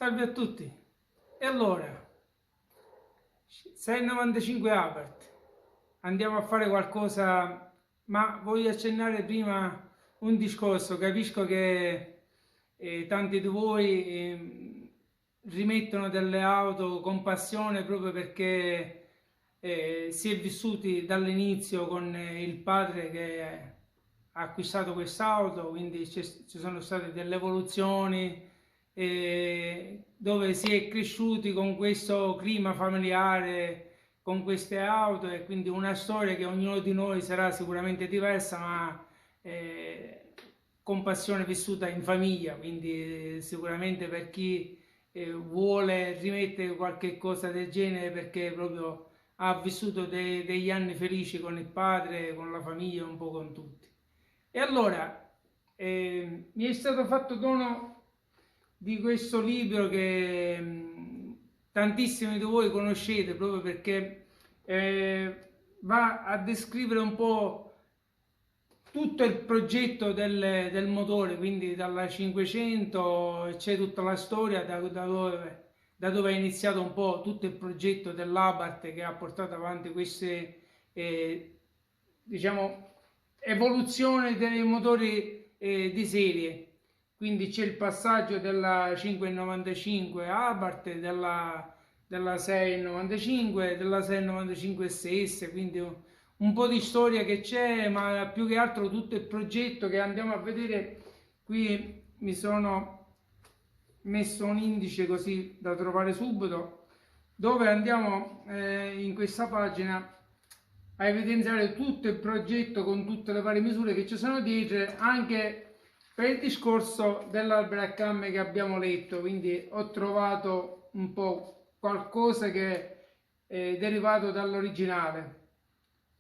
Salve a tutti. E allora, 6,95 Apert. Andiamo a fare qualcosa, ma voglio accennare prima un discorso. Capisco che tanti di voi rimettono delle auto con passione proprio perché si è vissuti dall'inizio con il padre che ha acquistato quest'auto, quindi ci sono state delle evoluzioni dove si è cresciuti con questo clima familiare, con queste auto e quindi una storia che ognuno di noi sarà sicuramente diversa, ma con passione vissuta in famiglia, quindi sicuramente per chi vuole rimettere qualche cosa del genere perché proprio ha vissuto degli anni felici con il padre, con la famiglia, un po' con tutti. E allora mi è stato fatto dono di questo libro che tantissimi di voi conoscete proprio perché va a descrivere un po' tutto il progetto del motore, quindi dalla 500 c'è tutta la storia da dove è iniziato un po' tutto il progetto dell'Abarth che ha portato avanti queste diciamo evoluzioni dei motori di serie. Quindi c'è il passaggio della 595 Abarth, della 695, della 695 SS, quindi un po' di storia che c'è, ma più che altro tutto il progetto che andiamo a vedere. Qui mi sono messo un indice così da trovare subito, dove andiamo in questa pagina a evidenziare tutto il progetto con tutte le varie misure che ci sono dietro, anche per il discorso dell'alberaccam che abbiamo letto. Quindi ho trovato un po' qualcosa che è derivato dall'originale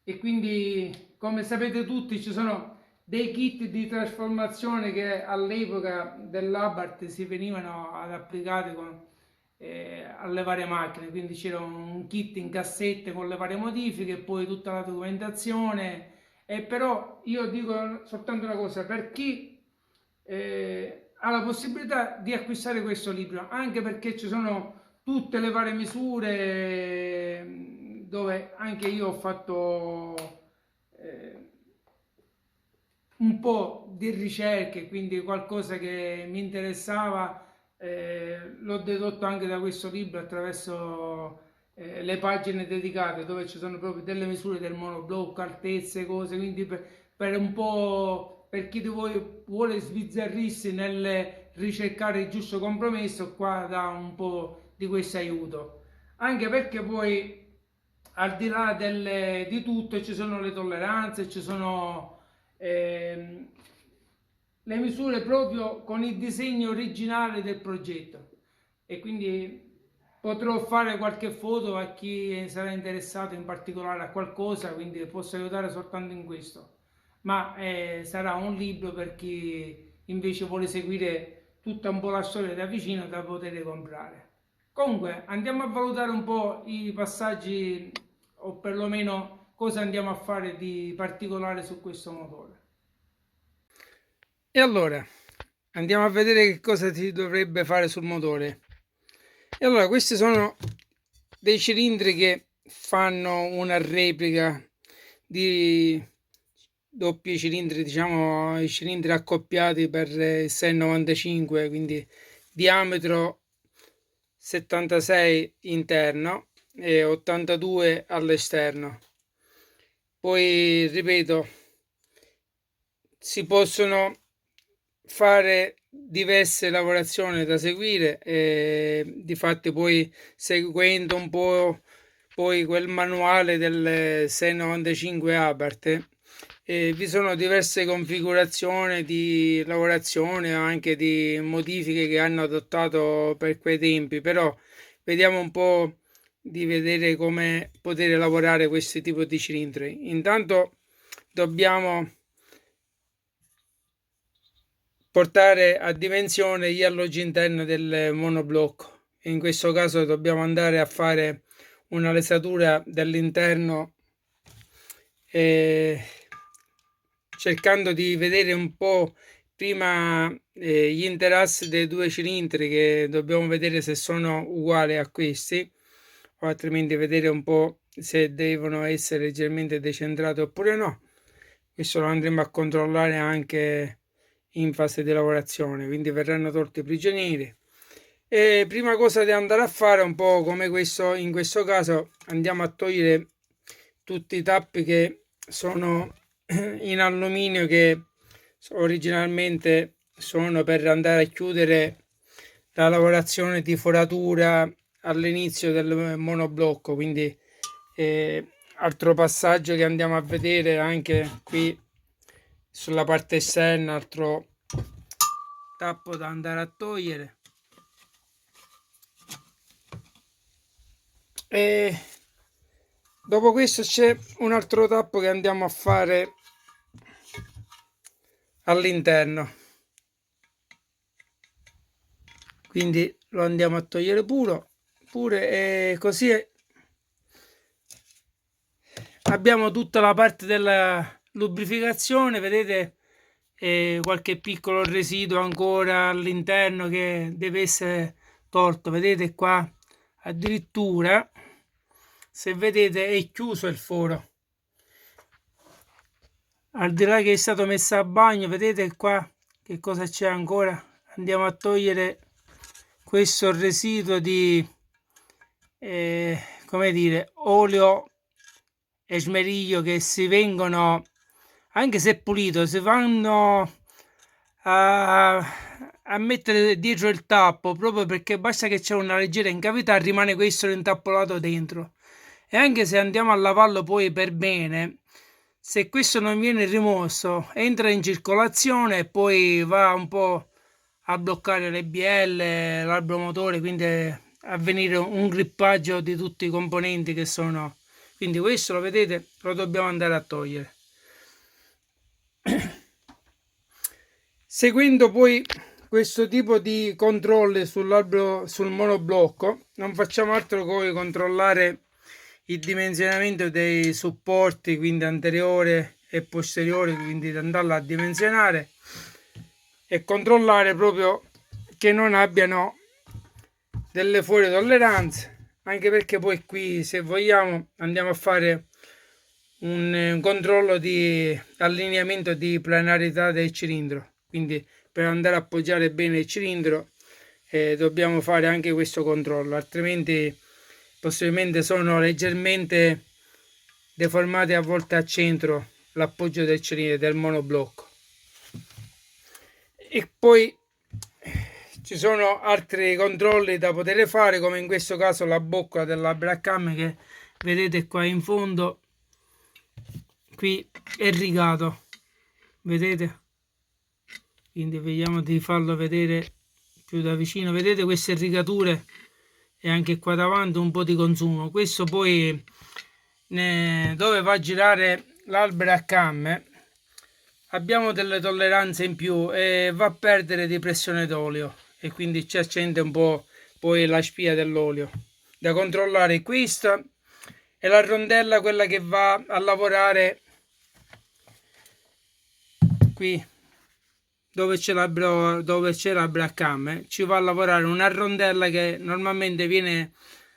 e quindi come sapete tutti ci sono dei kit di trasformazione che all'epoca dell'Abarth si venivano ad applicare alle varie macchine, quindi c'era un kit in cassette con le varie modifiche e poi tutta la documentazione. E però io dico soltanto una cosa: per chi ha la possibilità di acquistare questo libro, anche perché ci sono tutte le varie misure dove anche io ho fatto un po' di ricerche, quindi qualcosa che mi interessava, l'ho dedotto anche da questo libro attraverso le pagine dedicate dove ci sono proprio delle misure del monoblocco, altezze, cose, quindi per un po' per chi di voi vuole sbizzarrirsi nel ricercare il giusto compromesso, qua dà un po' di questo aiuto. Anche perché poi al di là di tutto ci sono le tolleranze, ci sono ehm, le misure proprio con il disegno originale del progetto e quindi potrò fare qualche foto a chi sarà interessato in particolare a qualcosa, quindi posso aiutare soltanto in questo, ma sarà un libro per chi invece vuole seguire tutta un po' la storia da vicino da poter comprare. Comunque andiamo a valutare un po' i passaggi o perlomeno cosa andiamo a fare di particolare su questo motore. E allora andiamo a vedere che cosa si dovrebbe fare sul motore. E allora questi sono dei cilindri che fanno una replica di doppi cilindri, diciamo i cilindri accoppiati per il 695, quindi diametro 76 interno e 82 all'esterno. Poi ripeto, si possono fare diverse lavorazioni da seguire e difatti poi seguendo un po' poi quel manuale del 695 Abarth vi sono diverse configurazioni di lavorazione anche di modifiche che hanno adottato per quei tempi, però vediamo un po' di vedere come poter lavorare questi tipi di cilindri. Intanto dobbiamo portare a dimensione gli alloggi interni del monoblocco. In questo caso dobbiamo andare a fare una lesatura dell'interno cercando di vedere un po' prima gli interassi dei due cilindri, che dobbiamo vedere se sono uguali a questi, o altrimenti vedere un po' se devono essere leggermente decentrati oppure no. Questo lo andremo a controllare anche in fase di lavorazione, quindi verranno tolti i prigionieri. E prima cosa da andare a fare, un po' come questo, in questo caso andiamo a togliere tutti i tappi che sono in alluminio, che originalmente sono per andare a chiudere la lavorazione di foratura all'inizio del monoblocco. Quindi altro passaggio che andiamo a vedere anche qui sulla parte esterna, altro tappo da andare a togliere. E dopo questo c'è un altro tappo che andiamo a fare all'interno, quindi lo andiamo a togliere pure e così abbiamo tutta la parte della lubrificazione. Vedete qualche piccolo residuo ancora all'interno che deve essere tolto. Vedete qua addirittura, se vedete, è chiuso il foro, al di là che è stato messo a bagno. Vedete qua che cosa c'è ancora. Andiamo a togliere questo residuo di come dire, olio e smeriglio, che si vengono, anche se pulito, si vanno a mettere dietro il tappo, proprio perché basta che c'è una leggera incavità, rimane questo intappolato dentro. E anche se andiamo a lavarlo poi per bene, se questo non viene rimosso, entra in circolazione e poi va un po' a bloccare le bielle, l'albero motore, quindi a venire un grippaggio di tutti i componenti che sono. Quindi questo, lo vedete, lo dobbiamo andare a togliere. Seguendo poi questo tipo di controlli sull'albero, sul monoblocco, non facciamo altro che controllare il dimensionamento dei supporti, quindi anteriore e posteriore, quindi andarla a dimensionare e controllare proprio che non abbiano delle fuori tolleranze, anche perché poi qui, se vogliamo, andiamo a fare un controllo di allineamento di planarità del cilindro. Quindi per andare a appoggiare bene il cilindro dobbiamo fare anche questo controllo, altrimenti possibilmente sono leggermente deformati a volte a centro l'appoggio del cilindro, del monoblocco. E poi ci sono altri controlli da poter fare, come in questo caso la bocca della brackham, che vedete qua in fondo, qui è rigato, vedete? Quindi vediamo di farlo vedere più da vicino. Vedete queste rigature, e anche qua davanti un po' di consumo. Questo poi dove va a girare l'albero a camme abbiamo delle tolleranze in più e va a perdere di pressione d'olio, e quindi ci accende un po' poi la spia dell'olio. Da controllare questa è la rondella, quella che va a lavorare qui dove c'è la brackham, ci va a lavorare una rondella che normalmente viene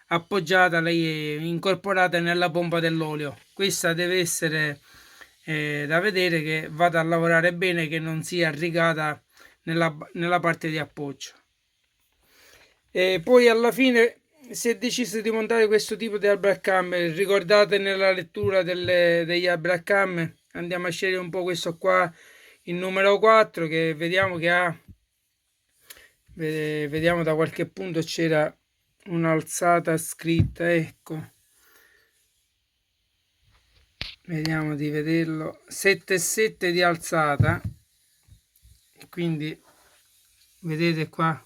appoggiata, incorporata nella pompa dell'olio. Questa deve essere da vedere che vada a lavorare bene, che non sia rigata nella parte di appoggio. E poi alla fine si è deciso di montare questo tipo di brackham. Ricordate nella lettura degli brackham, andiamo a scegliere un po' questo qua, il numero 4, che vediamo che ha, vediamo da qualche punto c'era un'alzata scritta, ecco, vediamo di vederlo, 7,7 di alzata, quindi vedete qua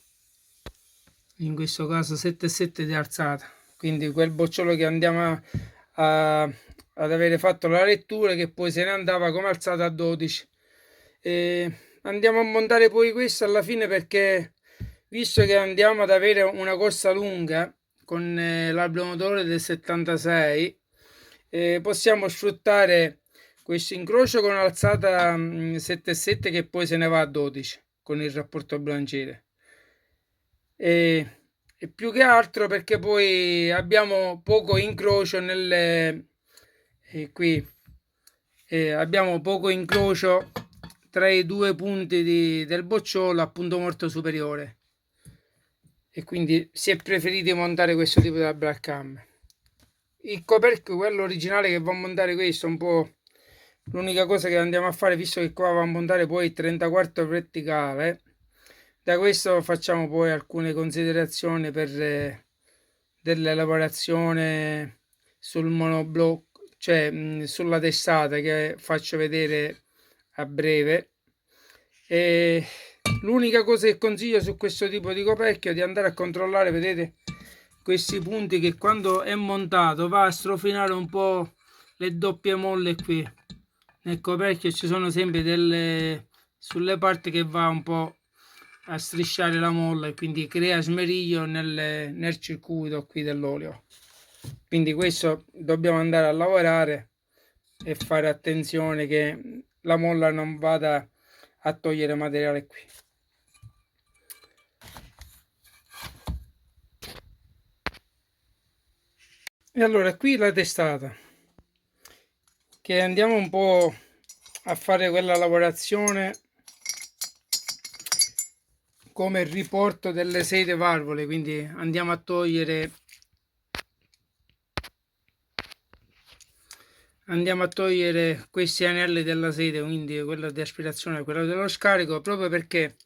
in questo caso 7,7 di alzata, quindi quel bocciolo che andiamo ad avere fatto la lettura, che poi se ne andava come alzata a 12. Andiamo a montare poi questo alla fine, perché visto che andiamo ad avere una corsa lunga con l'albero motore del 76, possiamo sfruttare questo incrocio con alzata 7,7 che poi se ne va a 12 con il rapporto bilanciere. E più che altro perché poi abbiamo poco incrocio qui abbiamo poco incrocio tra i due punti del bocciolo a punto morto superiore, e quindi si è preferito montare questo tipo di black cam. Il coperchio, quello originale che va a montare questo, un po' l'unica cosa che andiamo a fare, visto che qua va a montare poi il 34 verticale, da questo facciamo poi alcune considerazioni per delle lavorazioni sul monoblocco, cioè sulla testata, che faccio vedere a breve. E l'unica cosa che consiglio su questo tipo di coperchio è di andare a controllare, vedete, questi punti che quando è montato va a strofinare un po' le doppie molle qui nel coperchio. Ci sono sempre delle sulle parti che va un po' a strisciare la molla e quindi crea smeriglio nel circuito qui dell'olio. Quindi questo dobbiamo andare a lavorare e fare attenzione che la molla non vada a togliere materiale qui. E allora qui la testata, che andiamo un po' a fare quella lavorazione come il riporto delle sete valvole, quindi andiamo a togliere questi anelli della sete, quindi quello di aspirazione e quello dello scarico, proprio perché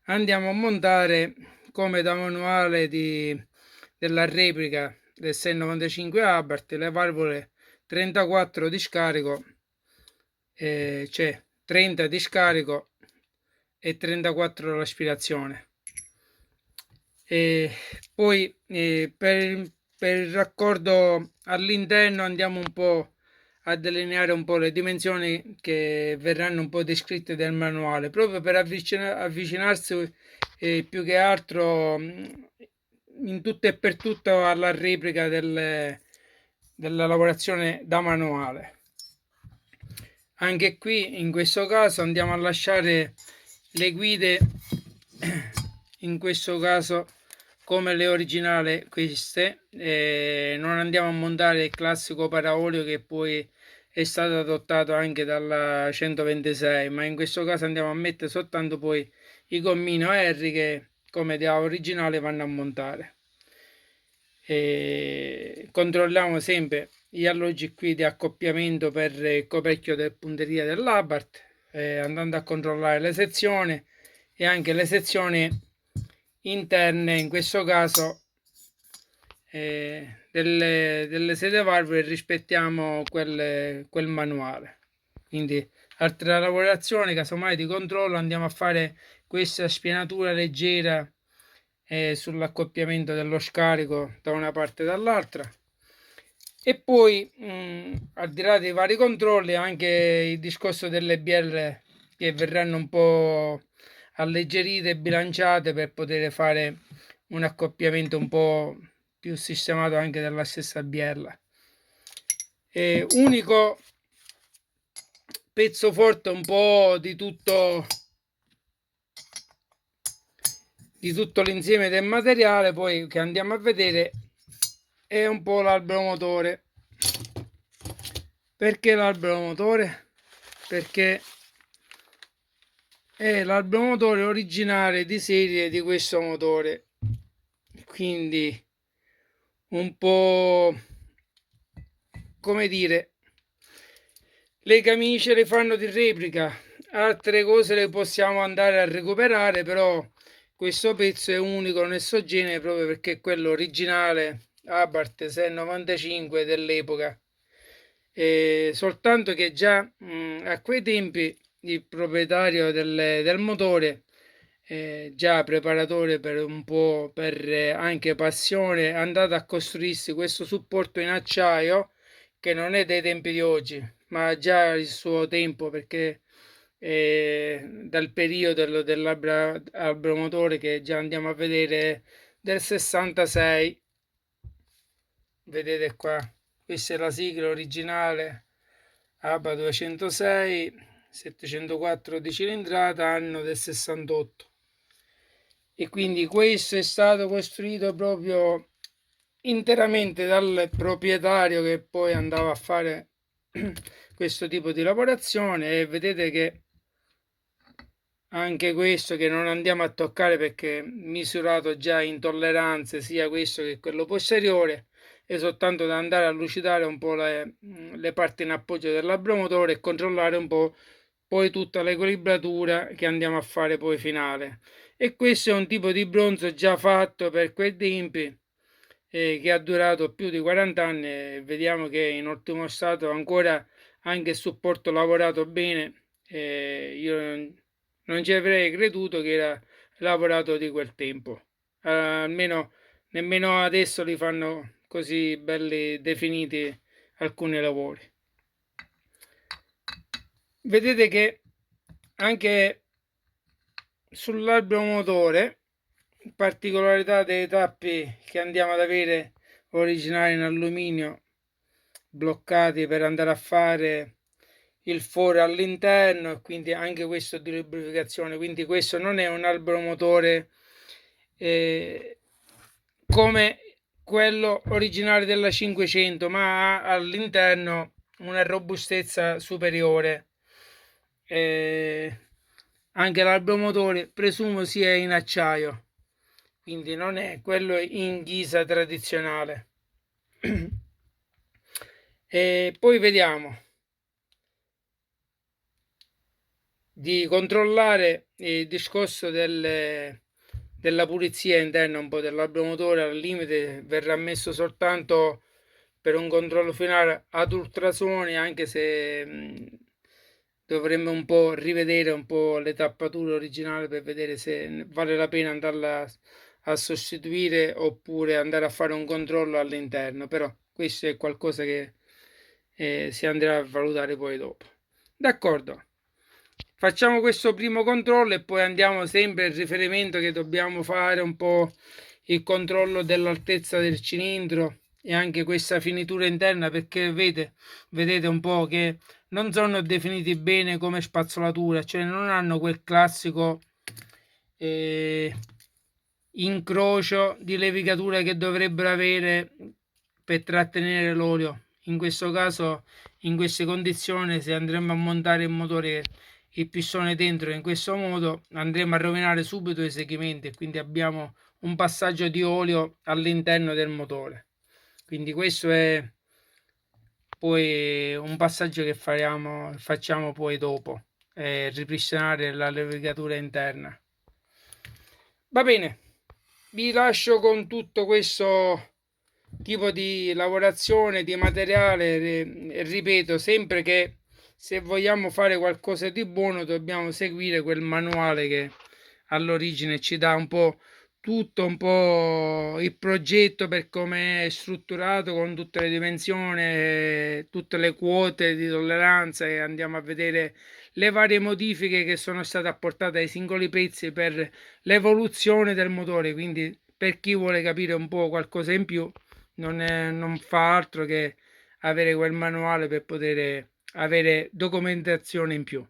andiamo a montare come da manuale della replica del 695 Abarth le valvole 34 di scarico, cioè 30 di scarico e 34 l'aspirazione. E poi per il raccordo all'interno andiamo un po' a delineare un po' le dimensioni che verranno un po' descritte del manuale, proprio per avvicinarsi più che altro in tutto e per tutto alla replica della lavorazione da manuale. Anche qui in questo caso andiamo a lasciare le guide, in questo caso come le originali queste, non andiamo a montare il classico paraolio che poi è stato adottato anche dalla 126, ma in questo caso andiamo a mettere soltanto poi i gommini OR che come da originale vanno a montare. E controlliamo sempre gli alloggi qui di accoppiamento per il coperchio del punteria dell'Abarth, andando a controllare le sezioni e anche le sezioni interne, in questo caso delle sede valvole rispettiamo quel manuale. Quindi altre lavorazioni casomai di controllo andiamo a fare questa spianatura leggera sull'accoppiamento dello scarico da una parte e dall'altra, e poi al di là dei vari controlli anche il discorso delle bielle che verranno un po' alleggerite e bilanciate per poter fare un accoppiamento un po' più sistemato anche della stessa biella. Unico pezzo forte un po' di tutto l'insieme del materiale poi che andiamo a vedere è un po' l'albero motore. Perché l'albero motore? Perché è l'albero motore originale di serie di questo motore, quindi un po' come dire, le camicie le fanno di replica, altre cose le possiamo andare a recuperare, però questo pezzo è unico nel suo genere proprio perché è quello originale Abarth 695 dell'epoca. Soltanto che già a quei tempi il proprietario del motore, già preparatore per un po' per anche passione, è andato a costruirsi questo supporto in acciaio che non è dei tempi di oggi, ma già il suo tempo, perché dal periodo dell'albero motore che già andiamo a vedere del 66, vedete qua, questa è la sigla originale ABA 206, 704 di cilindrata, anno del 68. E quindi questo è stato costruito proprio interamente dal proprietario che poi andava a fare questo tipo di lavorazione, e vedete che anche questo che non andiamo a toccare perché misurato già in tolleranze sia questo che quello posteriore, è soltanto da andare a lucidare un po' le parti in appoggio del labromotore e controllare un po' poi tutta l'equilibratura che andiamo a fare poi finale. E questo è un tipo di bronzo già fatto per quei tempi, che ha durato più di 40 anni, e vediamo che è in ottimo stato ancora, anche il supporto lavorato bene. Io non ci avrei creduto che era lavorato di quel tempo. Almeno nemmeno adesso li fanno così belli definiti alcuni lavori. Vedete che anche sull'albero motore, particolarità dei tappi che andiamo ad avere originali in alluminio, bloccati per andare a fare il foro all'interno, e quindi anche questo di lubrificazione. Quindi questo non è un albero motore come quello originale della 500, ma ha all'interno una robustezza superiore. Anche l'albero motore presumo sia in acciaio, quindi non è quello in ghisa tradizionale. E poi vediamo di controllare il discorso della pulizia interna un po' dell'albero motore. Al limite verrà messo soltanto per un controllo finale ad ultrasuoni, anche se dovremmo un po' rivedere un po' le tappature originali per vedere se vale la pena andarla a sostituire oppure andare a fare un controllo all'interno. Però questo è qualcosa che si andrà a valutare poi dopo. D'accordo, facciamo questo primo controllo e poi andiamo sempre al riferimento che dobbiamo fare un po' il controllo dell'altezza del cilindro e anche questa finitura interna, perché vedete un po' che non sono definiti bene come spazzolatura, cioè non hanno quel classico incrocio di levigatura che dovrebbero avere per trattenere l'olio. In questo caso, in queste condizioni, se andremo a montare il motore, il pistone dentro in questo modo, andremo a rovinare subito i segmenti e quindi abbiamo un passaggio di olio all'interno del motore. Quindi questo è poi un passaggio che facciamo poi dopo, ripristinare la levigatura interna. Va bene, vi lascio con tutto questo tipo di lavorazione di materiale. Ripeto sempre che se vogliamo fare qualcosa di buono dobbiamo seguire quel manuale che all'origine ci dà un po' tutto, un po' il progetto per come è strutturato, con tutte le dimensioni, tutte le quote di tolleranza, e andiamo a vedere le varie modifiche che sono state apportate ai singoli pezzi per l'evoluzione del motore. Quindi per chi vuole capire un po' qualcosa in più, non fa altro che avere quel manuale per poter avere documentazione in più.